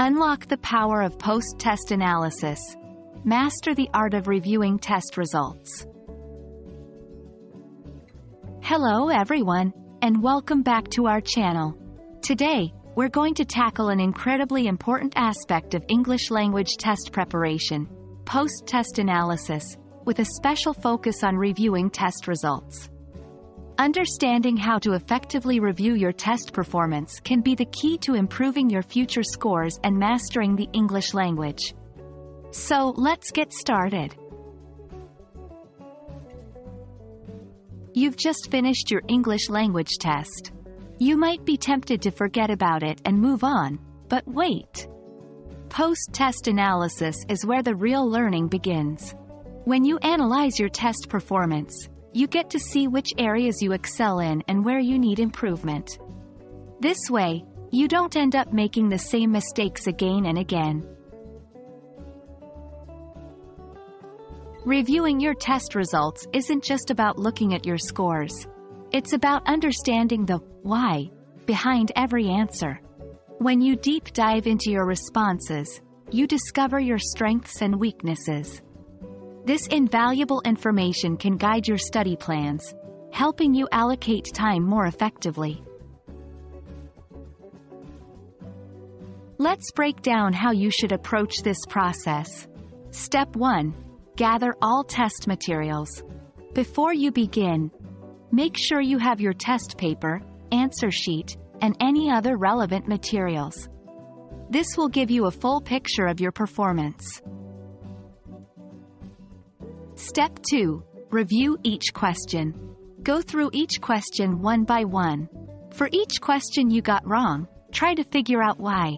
Unlock the power of post-test analysis. Master the art of reviewing test results. Hello everyone, and welcome back to our channel. Today, we're going to tackle an incredibly important aspect of English language test preparation, post-test analysis, with a special focus on reviewing test results. Understanding how to effectively review your test performance can be the key to improving your future scores and mastering the English language. So, let's get started. You've just finished your English language test. You might be tempted to forget about it and move on, but wait. Post-test analysis is where the real learning begins. When you analyze your test performance, you get to see which areas you excel in and where you need improvement. This way, you don't end up making the same mistakes again and again. Reviewing your test results isn't just about looking at your scores. It's about understanding the why behind every answer. When you deep dive into your responses, you discover your strengths and weaknesses. This invaluable information can guide your study plans, helping you allocate time more effectively. Let's break down how you should approach this process. Step 1. Gather all test materials. Before you begin, make sure you have your test paper, answer sheet, and any other relevant materials. This will give you a full picture of your performance. Step 2. Review each question. Go through each question one by one. For each question you got wrong, try to figure out why.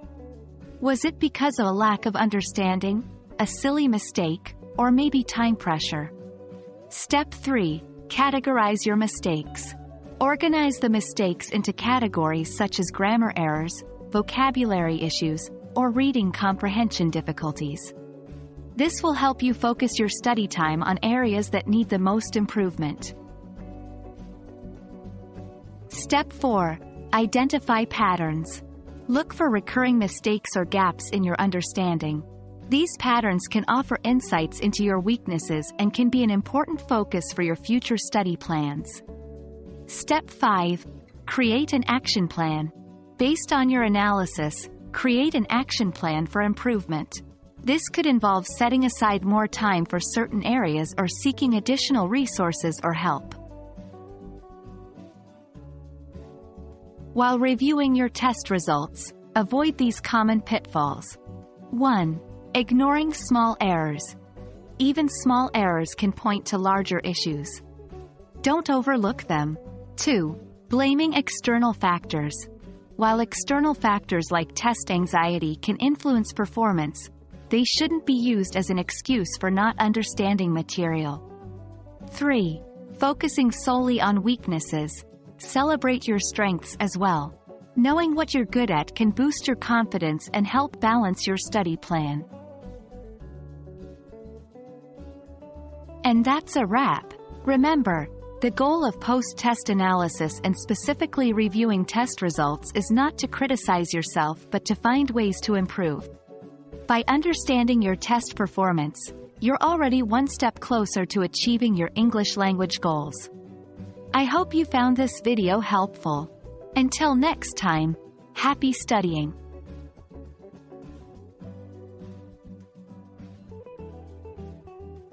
Was it because of a lack of understanding, a silly mistake, or maybe time pressure? Step 3. Categorize your mistakes. Organize the mistakes into categories such as grammar errors, vocabulary issues, or reading comprehension difficulties. This will help you focus your study time on areas that need the most improvement. Step 4. Identify patterns. Look for recurring mistakes or gaps in your understanding. These patterns can offer insights into your weaknesses and can be an important focus for your future study plans. Step 5. Create an action plan. Based on your analysis, create an action plan for improvement. This could involve setting aside more time for certain areas or seeking additional resources or help. While reviewing your test results, avoid these common pitfalls. 1. Ignoring small errors. Even small errors can point to larger issues. Don't overlook them. 2. Blaming external factors. While external factors like test anxiety can influence performance, they shouldn't be used as an excuse for not understanding material. 3. Focusing solely on weaknesses. Celebrate your strengths as well. Knowing what you're good at can boost your confidence and help balance your study plan. And that's a wrap. Remember, the goal of post-test analysis and specifically reviewing test results is not to criticize yourself but to find ways to improve. By understanding your test performance, you're already one step closer to achieving your English language goals. I hope you found this video helpful. Until next time, happy studying!